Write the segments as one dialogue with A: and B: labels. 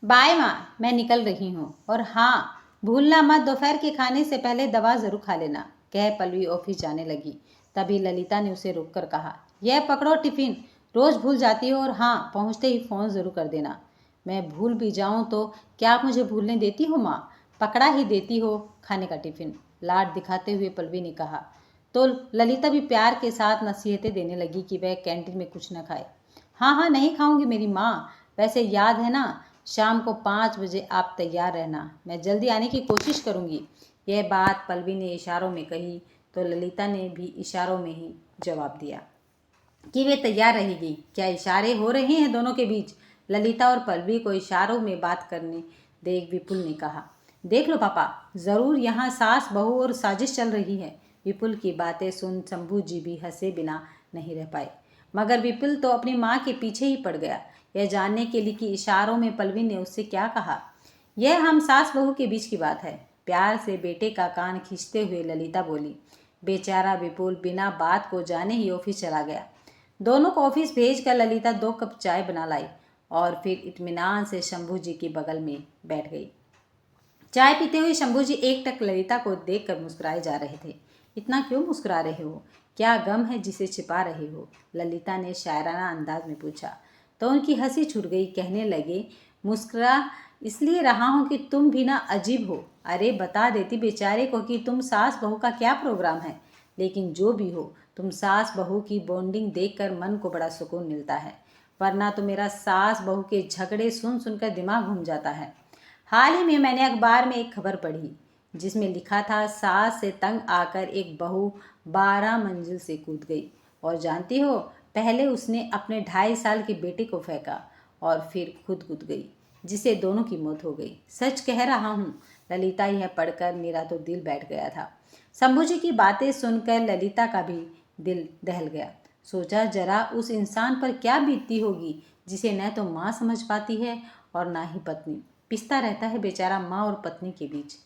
A: Bye माँ, मैं निकल रही हूँ। और हाँ, भूलना मत, दोपहर के खाने से पहले दवा ज़रूर खा लेना, कह पल्लवी ऑफिस जाने लगी। तभी ललिता ने उसे रोककर कहा, यह पकड़ो टिफ़िन, रोज़ भूल जाती हो, और हाँ, पहुँचते ही फ़ोन ज़रूर कर देना। मैं भूल भी जाऊँ तो क्या आप मुझे भूलने देती हो माँ? पकड़ा ही देती हो खाने का टिफ़िन, लाड दिखाते हुए पल्लवी ने कहा। तो ललिता भी प्यार के साथ नसीहतें देने लगी कि वह कैंटीन में कुछ न खाए। हाँ हाँ, नहीं खाऊंगी मेरी माँ, वैसे याद है ना, शाम को 5 बजे आप तैयार रहना, मैं जल्दी आने की कोशिश करूंगी। यह बात पल्लवी ने इशारों में कही तो ललिता ने भी इशारों में ही जवाब दिया कि वे तैयार रहेगी। क्या इशारे हो रहे हैं दोनों के बीच? ललिता और पल्लवी को इशारों में बात करने देख विपुल ने कहा, देख लो पापा, ज़रूर यहाँ सास बहू और साजिश चल रही है। विपुल की बातें सुन शंभू जी भी हंसे बिना नहीं रह पाए, मगर विपुल तो अपनी माँ के पीछे ही पड़ गया, यह जानने के लिए कि इशारों में पल्लवी ने उससे क्या कहा। यह हम सास बहू के बीच की बात है, प्यार से बेटे का कान खींचते हुए ललिता बोली। बेचारा विपुल बिना बात को जाने ही ऑफिस चला गया। दोनों को ऑफिस भेजकर ललिता 2 कप चाय बना लाई और फिर इत्मीनान से शंभू जी के बगल में बैठ गई। चाय पीते हुए शंभू जी एकटक ललिता को देखकर मुस्कुराए जा रहे थे। इतना क्यों मुस्कुरा रहे हो? क्या गम है जिसे छिपा रहे हो? ललिता ने शायराना अंदाज में पूछा। तो उनकी हंसी छूट गई, कहने लगे, मुस्कुरा इसलिए रहा हूँ कि तुम भी ना अजीब हो। अरे बता देती बेचारे को कि तुम सास बहू का क्या प्रोग्राम है। लेकिन जो भी हो, तुम सास बहू की बॉन्डिंग देखकर मन को बड़ा सुकून मिलता है, वरना तो मेरा सास बहू के झगड़े सुन सुनकर दिमाग घूम जाता है। हाल ही में मैंने अखबार में एक खबर पढ़ी जिसमें लिखा था, सास से तंग आकर एक बहू 12 मंजिल से कूद गई, और जानती हो, पहले उसने अपने 2.5 साल के बेटे को फेंका और फिर खुद कूद गई, जिससे दोनों की मौत हो गई। सच कह रहा हूँ ललिता, यह पढ़कर मेरा तो दिल बैठ गया था। शंभू जी की बातें सुनकर ललिता का भी दिल दहल गया। सोचा, जरा उस इंसान पर क्या बीतती होगी जिसे न तो माँ समझ पाती है और ना ही पत्नी। पिसता रहता है बेचारा माँ और पत्नी के बीच।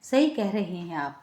A: सही कह रहे हैं आप।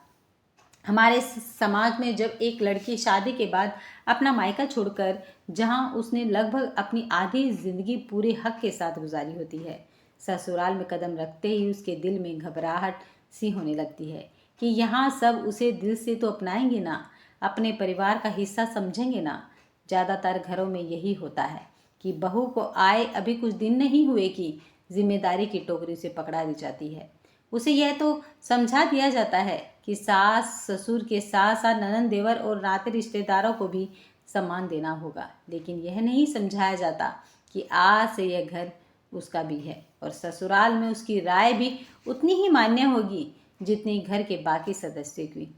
A: हमारे समाज में जब एक लड़की शादी के बाद अपना मायका छोड़कर, जहां उसने लगभग अपनी आधी जिंदगी पूरे हक के साथ गुजारी होती है, ससुराल में कदम रखते ही उसके दिल में घबराहट सी होने लगती है कि यहाँ सब उसे दिल से तो अपनाएंगे ना, अपने परिवार का हिस्सा समझेंगे ना। ज़्यादातर घरों में यही होता है कि बहू को आए अभी कुछ दिन नहीं हुए कि जिम्मेदारी की टोकरी से पकड़ा दी जाती है। उसे यह तो समझा दिया जाता है कि सास ससुर के साथ साथ ननद देवर और नाते रिश्तेदारों को भी सम्मान देना होगा, लेकिन यह नहीं समझाया जाता कि आज से यह घर उसका भी है और ससुराल में उसकी राय भी उतनी ही मान्य होगी जितनी घर के बाकी सदस्यों की।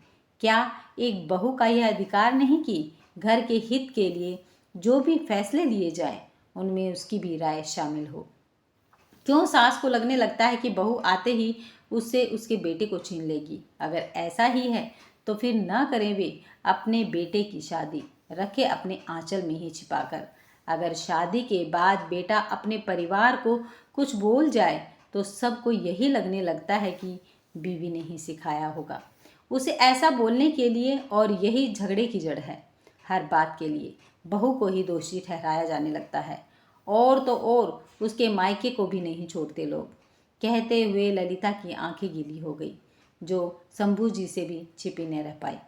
A: क्या एक बहू का यह अधिकार नहीं कि घर के हित के लिए जो भी फैसले लिए जाएं उनमें उसकी भी राय शामिल हो? क्यों सास को लगने लगता है कि बहू आते ही उससे उसके बेटे को छीन लेगी? अगर ऐसा ही है तो फिर न करें वे अपने बेटे की शादी, रखे अपने आंचल में ही छिपाकर। अगर शादी के बाद बेटा अपने परिवार को कुछ बोल जाए तो सबको यही लगने लगता है कि बीवी ने ही सिखाया होगा उसे ऐसा बोलने के लिए, और यही झगड़े की जड़ है। हर बात के लिए बहू को ही दोषी ठहराया जाने लगता है, और तो और उसके मायके को भी नहीं छोड़ते लोग। कहते हुए ललिता की आंखें गीली हो गई, जो शंभू जी से भी छिपी न रह पाई।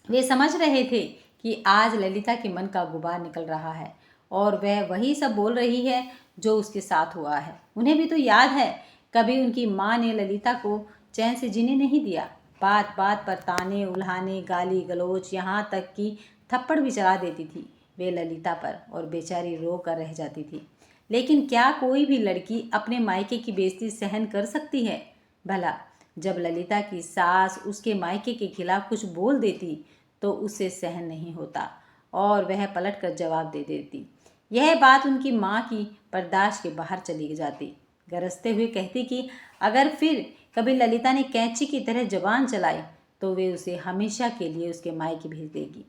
A: वे समझ रहे थे कि आज ललिता के मन का गुबार निकल रहा है और वह वही सब बोल रही है जो उसके साथ हुआ है। उन्हें भी तो याद है, कभी उनकी माँ ने ललिता को चैन से जीने नहीं दिया। बात बात पर ताने उल्हाने, गाली गलौज, यहाँ तक कि थप्पड़ भी चला देती थी वे ललिता पर, और बेचारी रो कर रह जाती थी। लेकिन क्या कोई भी लड़की अपने मायके की बेइज्जती सहन कर सकती है भला? जब ललिता की सास उसके मायके के खिलाफ कुछ बोल देती तो उसे सहन नहीं होता और वह पलट कर जवाब दे देती। यह बात उनकी माँ की बर्दाश्त के बाहर चली जाती। गरजते हुए कहती कि अगर फिर कभी ललिता ने कैंची की तरह जबान चलाई तो वे उसे हमेशा के लिए उसके मायके भेज देगी,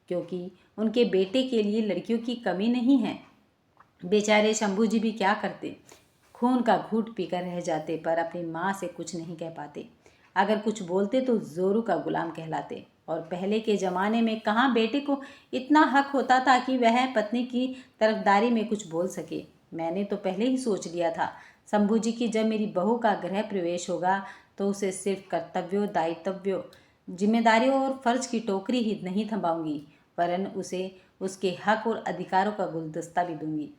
A: क्योंकि उनके बेटे के लिए लड़कियों की कमी नहीं है। बेचारे शंभू जी भी क्या करते, खून का घूंट पीकर रह जाते, पर अपनी माँ से कुछ नहीं कह पाते। अगर कुछ बोलते तो जोरू का गुलाम कहलाते। और पहले के ज़माने में कहाँ बेटे को इतना हक होता था कि वह पत्नी की तरफदारी में कुछ बोल सके। मैंने तो पहले ही सोच लिया था, शंभू जी की जब मेरी बहू का गृह प्रवेश होगा तो उसे सिर्फ कर्तव्यों, दायित्वों, जिम्मेदारियों और फर्ज की टोकरी ही नहीं थमाऊंगी, वरन उसे उसके हक और अधिकारों का गुलदस्ता भी दूंगी,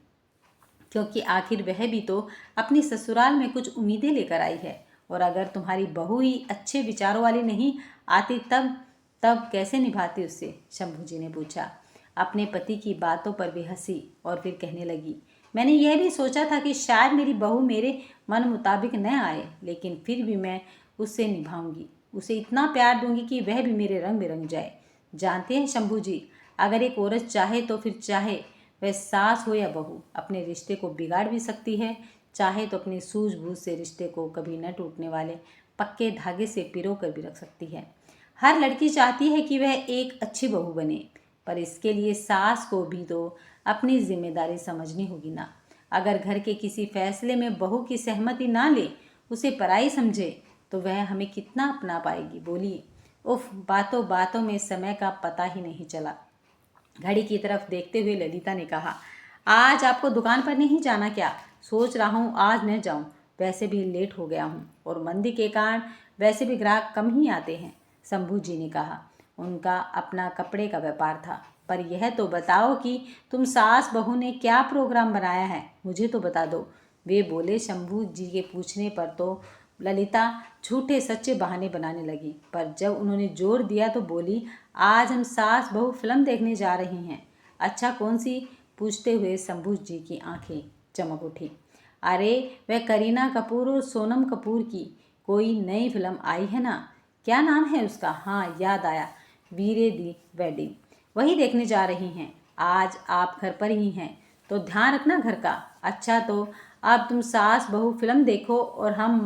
A: क्योंकि आखिर वह भी तो अपनी ससुराल में कुछ उम्मीदें लेकर आई है। और अगर तुम्हारी बहू ही अच्छे विचारों वाली नहीं आती तब तब कैसे निभाती उससे? शंभू जी ने पूछा। अपने पति की बातों पर भी हंसी और फिर कहने लगी, मैंने यह भी सोचा था कि शायद मेरी बहू मेरे मन मुताबिक न आए, लेकिन फिर भी मैं उससे निभाऊंगी, उसे इतना प्यार दूंगी कि वह भी मेरे रंग में रंग जाए। जानते हैं शंभू जी, अगर एक औरत चाहे तो फिर चाहे वह सास हो या बहू, अपने रिश्ते को बिगाड़ भी सकती है, चाहे तो अपनी सूझबूझ से रिश्ते को कभी न टूटने वाले पक्के धागे से पिरो कर भी रख सकती है। हर लड़की चाहती है कि वह एक अच्छी बहू बने, पर इसके लिए सास को भी तो अपनी जिम्मेदारी समझनी होगी ना। अगर घर के किसी फैसले में बहू की सहमति ना ले, उसे पराई समझे, तो वह हमें कितना अपना पाएगी? बोलिए। उफ, बातों बातों में समय का पता ही नहीं चला। घड़ी की तरफ देखते हुए ललिता ने कहा, आज आपको दुकान पर नहीं जाना क्या? सोच रहा हूँ आज न जाऊँ, वैसे भी लेट हो गया हूँ और मंदी के कारण वैसे भी ग्राहक कम ही आते हैं। शंभू जी ने कहा। उनका अपना कपड़े का व्यापार था। पर यह तो बताओ कि तुम सास बहू ने क्या प्रोग्राम बनाया है, मुझे तो बता दो, वे बोले। शंभू जी के पूछने पर तो ललिता झूठे सच्चे बहाने बनाने लगी, पर जब उन्होंने जोर दिया तो बोली, आज हम सास बहू फिल्म देखने जा रही हैं। अच्छा, कौन सी? पूछते हुए शंभू जी की आंखें चमक उठी। अरे, वह करीना कपूर और सोनम कपूर की कोई नई फिल्म आई है ना, क्या नाम है उसका? हाँ, याद आया, वीरे दी वेडिंग, वही देखने जा रही हैं। आज आप घर पर ही हैं तो ध्यान रखना घर का। अच्छा, तो अब तुम सास बहू फिल्म देखो और हम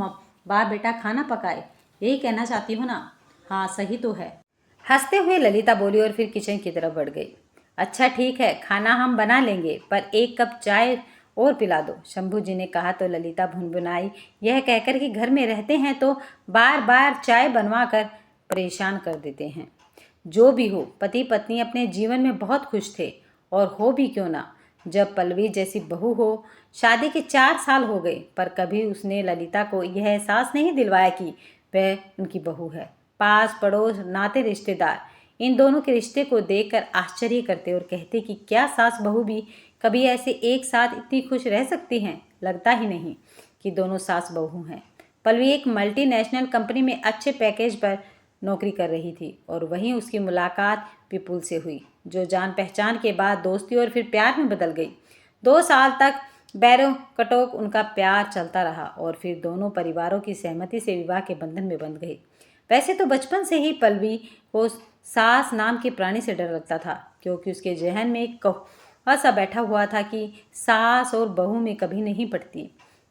A: बाप बेटा खाना पकाए, यही कहना चाहती हो ना? हाँ, सही तो है। हंसते हुए ललिता बोली और फिर किचन की तरफ बढ़ गई। अच्छा ठीक है, खाना हम बना लेंगे, पर एक कप चाय और पिला दो, शंभू जी ने कहा तो ललिता भुनभुनाई, यह कहकर कि घर में रहते हैं तो बार बार चाय बनवा कर परेशान कर देते हैं। जो भी हो, पति पत्नी अपने जीवन में बहुत खुश थे, और हो भी क्यों ना। जब पल्लवी जैसी बहू हो, शादी के 4 साल हो गए, पर कभी उसने ललिता को यह एहसास नहीं दिलवाया कि वह उनकी बहू है। पास पड़ोस, नाते, रिश्तेदार इन दोनों के रिश्ते को देखकर आश्चर्य करते और कहते कि क्या सास बहू भी कभी ऐसे एक साथ इतनी खुश रह सकती हैं? लगता ही नहीं कि दोनों सास बहू हैं। पल्लवी एक मल्टीनेशनल कंपनी में अच्छे पैकेज पर नौकरी कर रही थी और वहीं उसकी मुलाकात विपुल से हुई, जो जान पहचान के बाद दोस्ती और फिर प्यार में बदल गई। 2 साल तक बैरों कटोक उनका प्यार चलता रहा और फिर दोनों परिवारों की सहमति से विवाह के बंधन में बंध गए। वैसे तो बचपन से ही पल्लवी को सास नाम के प्राणी से डर लगता था, क्योंकि उसके जहन में एक कौवा सा बैठा हुआ था कि सास और बहू में कभी नहीं पटती,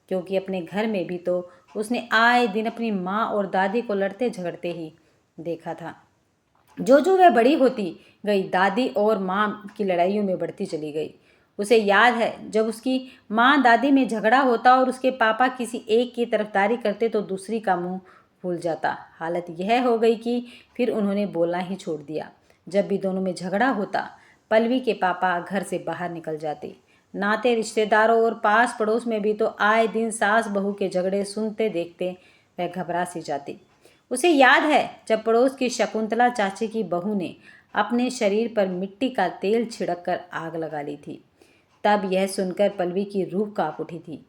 A: क्योंकि अपने घर में भी तो उसने आए दिन अपनी माँ और दादी को लड़ते झगड़ते ही देखा था। जो जो वह बड़ी होती गई, दादी और माँ की लड़ाइयों में बढ़ती चली गई। उसे याद है जब उसकी माँ दादी में झगड़ा होता और उसके पापा किसी एक की तरफदारी करते तो दूसरी का मुंह फूल जाता। हालत यह हो गई कि फिर उन्होंने बोलना ही छोड़ दिया। जब भी दोनों में झगड़ा होता, पल्लवी के पापा घर से बाहर निकल जाते। नाते रिश्तेदारों और पास पड़ोस में भी तो आए दिन सास बहू के झगड़े सुनते देखते वह घबरा सी जाती। उसे याद है जब पड़ोस की शकुंतला चाची की बहू ने अपने शरीर पर मिट्टी का तेल छिड़क कर आग लगा ली थी, तब यह सुनकर पल्लवी की रूह कांप उठी थी।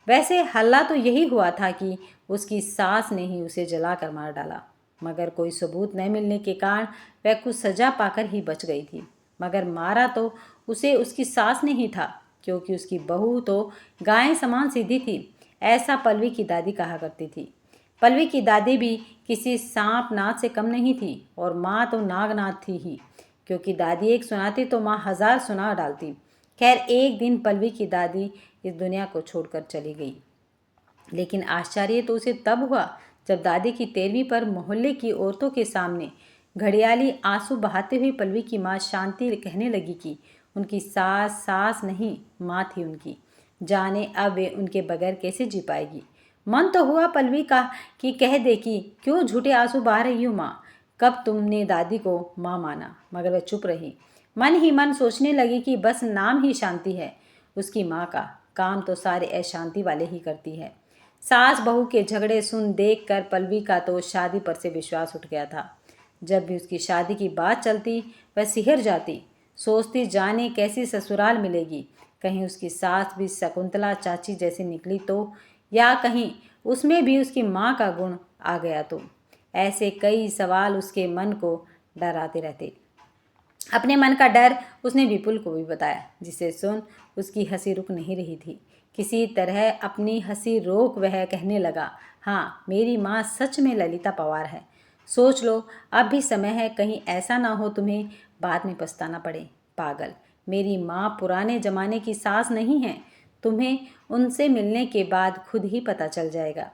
A: वैसे हल्ला तो यही हुआ था कि उसकी सास ने ही उसे जलाकर मार डाला, मगर कोई सबूत न मिलने के कारण वह कुछ सजा पाकर ही बच गई थी। मगर मारा तो उसे उसकी सास ने ही था, क्योंकि उसकी बहू तो गाय समान सीधी थी, ऐसा पल्लवी की दादी कहा करती थी। पल्लवी की दादी भी किसी सांप नाथ से कम नहीं थी, और माँ तो नागनाथ थी ही, क्योंकि दादी एक सुनाती तो माँ 1000 सुना डालती। खैर, एक दिन पल्लवी की दादी इस दुनिया को छोड़कर चली गई, लेकिन आश्चर्य तो उसे तब हुआ जब दादी की 13वीं पर मोहल्ले की औरतों के सामने घड़ियाली आंसू बहाते हुए पल्लवी की माँ शांति कहने लगी कि उनकी सास सास नहीं, माँ थी उनकी, जाने अब वे उनके बगैर कैसे जी पाएगी। मन तो हुआ पल्लवी का कि कह दे कि क्यों झूठे आंसू बहा रही हो माँ, कब तुमने दादी को माँ माना, मगर वह चुप रही। मन ही मन सोचने लगी कि बस नाम ही शांति है उसकी माँ का, काम तो सारे अशांति वाले ही करती है। सास बहू के झगड़े सुन देख कर पल्लवी का तो शादी पर से विश्वास उठ गया था। जब भी उसकी शादी की बात चलती वह सिहर जाती, सोचती जाने कैसी ससुराल मिलेगी। कहीं उसकी सास भी शकुंतला चाची जैसी निकली तो, या कहीं उसमें भी उसकी माँ का गुण आ गया तो। ऐसे कई सवाल उसके मन को डराते रहते। अपने मन का डर उसने विपुल को भी बताया, जिसे सुन उसकी हंसी रुक नहीं रही थी। किसी तरह अपनी हंसी रोक वह कहने लगा, हाँ, मेरी माँ सच में ललिता पवार है। सोच लो, अब भी समय है, कहीं ऐसा ना हो तुम्हें बाद में पछताना पड़े। पागल, मेरी माँ पुराने जमाने की सास नहीं है। तुम्हें उनसे मिलने के बाद खुद ही पता चल जाएगा।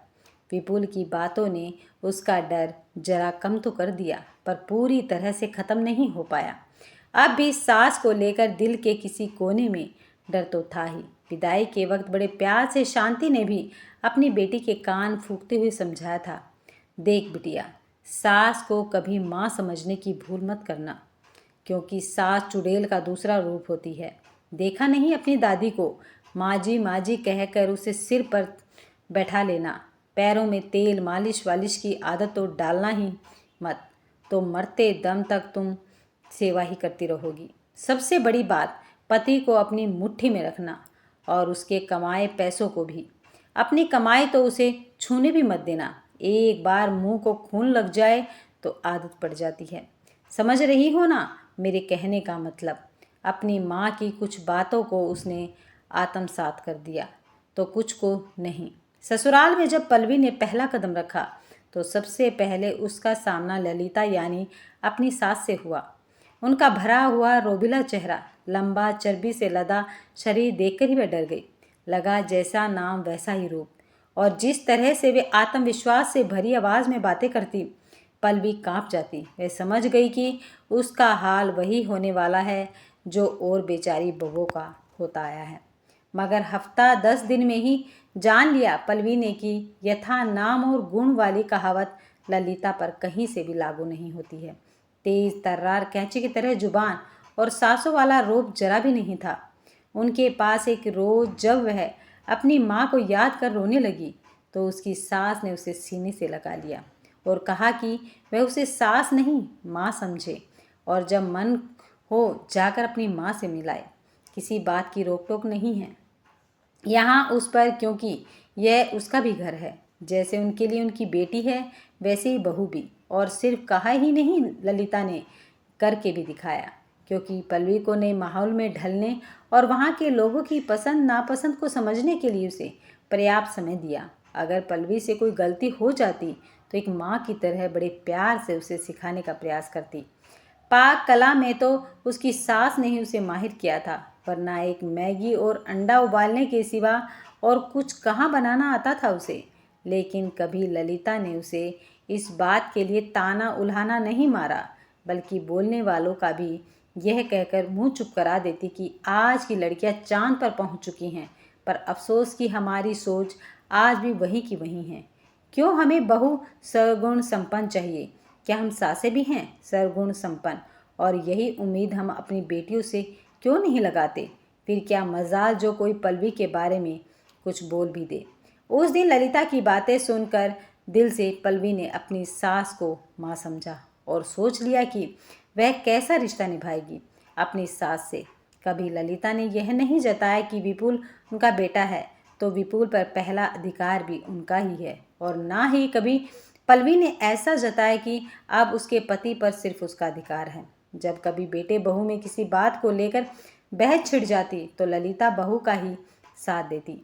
A: विपुल की बातों ने उसका डर जरा कम तो कर दिया, पर पूरी तरह से खत्म नहीं हो पाया। अब भी सास को लेकर दिल के किसी कोने में डर तो था ही। विदाई के वक्त बड़े प्यार से शांति ने भी अपनी बेटी के कान फूंकते हुए समझाया था, देख बिटिया, सास को कभी माँ समझने की भूल मत करना, क्योंकि सास चुड़ैल का दूसरा रूप होती है। देखा नहीं अपनी दादी को, माँ जी कहकर उसे सिर पर बैठा लेना। पैरों में तेल मालिश वालिश की आदत तो डालना ही मत, तो मरते दम तक तुम सेवा ही करती रहोगी। सबसे बड़ी बात, पति को अपनी मुट्ठी में रखना, और उसके कमाए पैसों को भी। अपनी कमाई तो उसे छूने भी मत देना। एक बार मुंह को खून लग जाए तो आदत पड़ जाती है। समझ रही हो ना मेरे कहने का मतलब। अपनी माँ की कुछ बातों को उसने आत्मसात कर दिया तो कुछ को नहीं। ससुराल में जब पल्लवी ने पहला कदम रखा तो सबसे पहले उसका सामना ललिता यानी अपनी सास से हुआ। उनका भरा हुआ रोबिला चेहरा, लंबा चर्बी से लदा शरीर देखकर ही वह डर गई। लगा जैसा नाम वैसा ही रूप, और जिस तरह से वे आत्मविश्वास से भरी आवाज़ में बातें करती, पल्लवी कांप जाती। वह समझ गई कि उसका हाल वही होने वाला है जो और बेचारी बहू का होता आया है। मगर हफ्ता 10 दिन में ही जान लिया पल्लवी ने कि यथा नाम और गुण वाली कहावत ललिता पर कहीं से भी लागू नहीं होती है। तेज तर्रार कैंची की तरह जुबान और सांसों वाला रूप जरा भी नहीं था उनके पास। एक रोज जब वह अपनी माँ को याद कर रोने लगी तो उसकी सास ने उसे सीने से लगा लिया और कहा कि वह उसे सास नहीं माँ समझे, और जब मन हो जाकर अपनी माँ से मिलाए। किसी बात की रोक टोक नहीं है यहाँ उस पर, क्योंकि यह उसका भी घर है। जैसे उनके लिए उनकी बेटी है वैसे ही बहू भी। और सिर्फ कहा ही नहीं, ललिता ने करके भी दिखाया, क्योंकि पल्लवी को नए माहौल में ढलने और वहाँ के लोगों की पसंद नापसंद को समझने के लिए उसे पर्याप्त समय दिया। अगर पल्लवी से कोई गलती हो जाती तो एक माँ की तरह बड़े प्यार से उसे सिखाने का प्रयास करती। पाक कला में तो उसकी सास ने ही उसे माहिर किया था, वरना एक मैगी और अंडा उबालने के सिवा और कुछ कहाँ बनाना आता था उसे। लेकिन कभी ललिता ने उसे इस बात के लिए ताना उल्हाना नहीं मारा, बल्कि बोलने वालों का भी यह कहकर मुंह चुप करा देती कि आज की लड़कियां चांद पर पहुंच चुकी हैं, पर अफसोस कि हमारी सोच आज भी वही की वही है। क्यों हमें बहू सरगुण संपन्न चाहिए? क्या हम सासे भी हैं सरगुण संपन्न? और यही उम्मीद हम अपनी बेटियों से क्यों नहीं लगाते? फिर क्या मजाल जो कोई पल्लवी के बारे में कुछ बोल भी दे। उस दिन ललिता की बातें सुनकर दिल से पल्लवी ने अपनी सास को माँ समझा और सोच लिया कि वह कैसा रिश्ता निभाएगी अपनी सास से। कभी ललिता ने यह नहीं जताया कि विपुल उनका बेटा है तो विपुल पर पहला अधिकार भी उनका ही है, और ना ही कभी पल्लवी ने ऐसा जताया कि अब उसके पति पर सिर्फ उसका अधिकार है। जब कभी बेटे बहू में किसी बात को लेकर बहस छिड़ जाती तो ललिता बहू का ही साथ देती।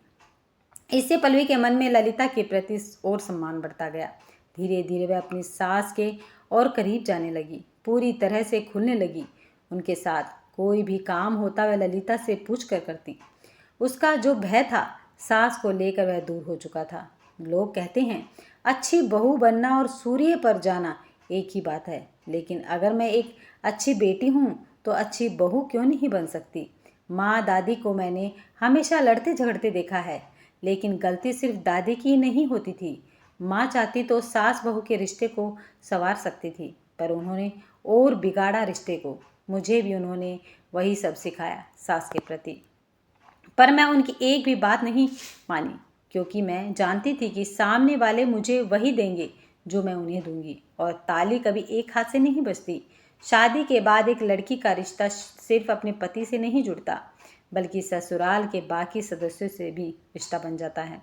A: इससे पल्लवी के मन में ललिता के प्रति और सम्मान बढ़ता गया। धीरे धीरे वह अपनी सास के और करीब जाने लगी, पूरी तरह से खुलने लगी उनके साथ। कोई भी काम होता वह ललिता से पूछ कर करती। उसका जो भय था सास को लेकर वह दूर हो चुका था। लोग कहते हैं अच्छी बहू बनना और सूर्य पर जाना एक ही बात है, लेकिन अगर मैं एक अच्छी बेटी हूँ तो अच्छी बहू क्यों नहीं बन सकती? माँ दादी को मैंने हमेशा लड़ते झगड़ते देखा है, लेकिन गलती सिर्फ दादी की ही नहीं होती थी। माँ चाहती तो सास बहू के रिश्ते को संवार सकती थी, पर उन्होंने और बिगाड़ा रिश्ते को। मुझे भी उन्होंने वही सब सिखाया सास के प्रति। पर मैं उनकी एक भी बात नहीं मानी, क्योंकि मैं जानती थी कि सामने वाले मुझे वही देंगे जो मैं उन्हें दूंगी, और ताली कभी एक हाथ से नहीं बजती। शादी के बाद एक लड़की का रिश्ता सिर्फ अपने पति से नहीं जुड़ता, बल्कि ससुराल के बाकी सदस्यों से भी रिश्ता बन जाता है।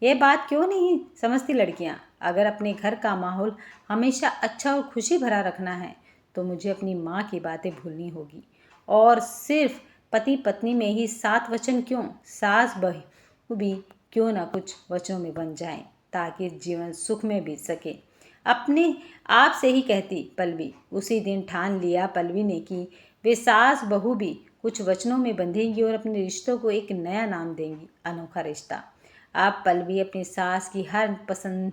A: ये बात क्यों नहीं समझती लड़कियां? अगर अपने घर का माहौल हमेशा अच्छा और खुशी भरा रखना है तो मुझे अपनी माँ की बातें भूलनी होगी, और सिर्फ पति पत्नी में ही 7 वचन क्यों, सास बहू भी क्यों ना कुछ वचनों में बन जाएं, ताकि जीवन सुख में बीत सके। अपने आप से ही कहती पल्लवी। उसी दिन ठान लिया पल्लवी ने कि वे सास बहू भी कुछ वचनों में बंधेंगी और अपने रिश्तों को एक नया नाम देंगी, अनोखा रिश्ता। अब पल्लवी अपनी सास की हर पसंद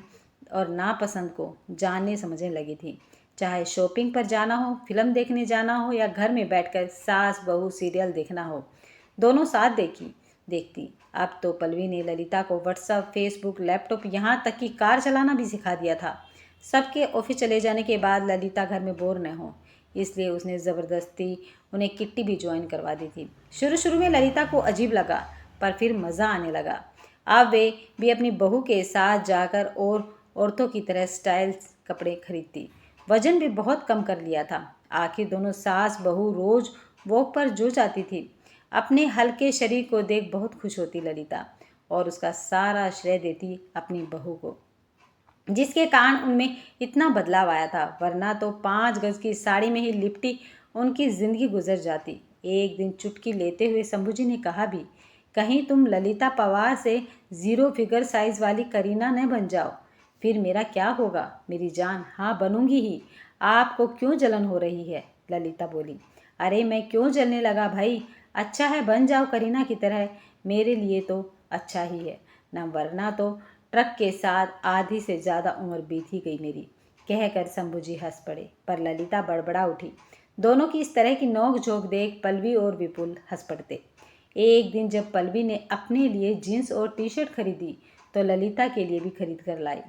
A: और नापसंद को जानने समझने लगी थी। चाहे शॉपिंग पर जाना हो, फिल्म देखने जाना हो, या घर में बैठकर सास बहू सीरियल देखना हो, दोनों साथ देखती। अब तो पल्लवी ने ललिता को व्हाट्सएप, फेसबुक, लैपटॉप, यहाँ तक कि कार चलाना भी सिखा दिया था। सबके ऑफिस चले जाने के बाद ललिता घर में बोर न हो, इसलिए उसने ज़बरदस्ती उन्हें किट्टी भी ज्वाइन करवा दी थी। शुरू में ललिता को अजीब लगा, पर फिर मज़ा आने लगा। अब वे भी अपनी बहू के साथ जाकर और औरतों की तरह स्टाइल्स कपड़े खरीदती। वजन भी बहुत कम कर लिया था। आखिर दोनों सास बहू रोज़ वॉक पर जो जाती थी। अपने हल्के शरीर को देख बहुत खुश होती ललिता, और उसका सारा श्रेय देती अपनी बहू को, जिसके कारण उनमें इतना बदलाव आया था। वरना तो 5 गज की साड़ी में ही लिपटी उनकी जिंदगी गुजर जाती। एक दिन चुटकी लेते हुए शंभू जी ने कहा भी, कहीं तुम ललिता पवार से 0 फिगर साइज वाली करीना न बन जाओ, फिर मेरा क्या होगा? मेरी जान, हाँ बनूंगी ही। आपको क्यों जलन हो रही है? ललिता बोली। अरे मैं क्यों जलने लगा भाई, अच्छा है बन जाओ करीना की तरह, मेरे लिए तो अच्छा ही है ना, वरना तो ट्रक के साथ आधी से ज़्यादा उम्र बीत ही गई मेरी, कहकर शंभू जी हंस पड़े। पर ललिता बड़बड़ा उठी। दोनों की इस तरह की नोक झोंक देख पल्लवी और विपुल हंस पड़ते। एक दिन जब पल्लवी ने अपने लिए जीन्स और टी शर्ट खरीदी तो ललिता के लिए भी खरीद कर लाई।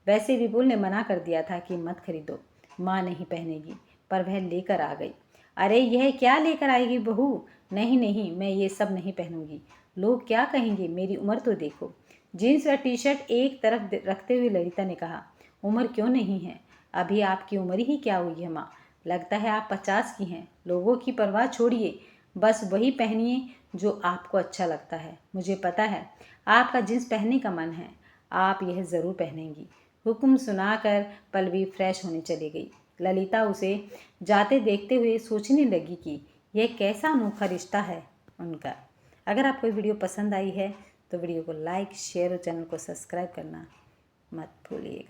A: वैसे विपुल ने मना कर दिया था कि मत खरीदो, माँ नहीं पहनेगी, पर वह लेकर आ गई। अरे यह क्या लेकर आएगी बहू? नहीं नहीं, मैं ये सब नहीं पहनूंगी, लोग क्या कहेंगे, मेरी उम्र तो देखो। जीन्स व टी शर्ट एक तरफ रखते हुए ललिता ने कहा, उम्र क्यों नहीं है, अभी आपकी उम्र ही क्या हुई है माँ, लगता है आप 50 की हैं। लोगों की परवाह छोड़िए, बस वही पहनिए जो आपको अच्छा लगता है। मुझे पता है आपका जीन्स पहनने का मन है, आप यह ज़रूर पहनेंगी। हुक्म सुनाकर पल्लवी फ्रेश होने चली गई। ललिता उसे जाते देखते हुए सोचने लगी कि यह कैसा अनोखा रिश्ता है उनका। अगर आपको वीडियो पसंद आई है तो वीडियो को लाइक, शेयर और चैनल को सब्सक्राइब करना मत भूलिएगा।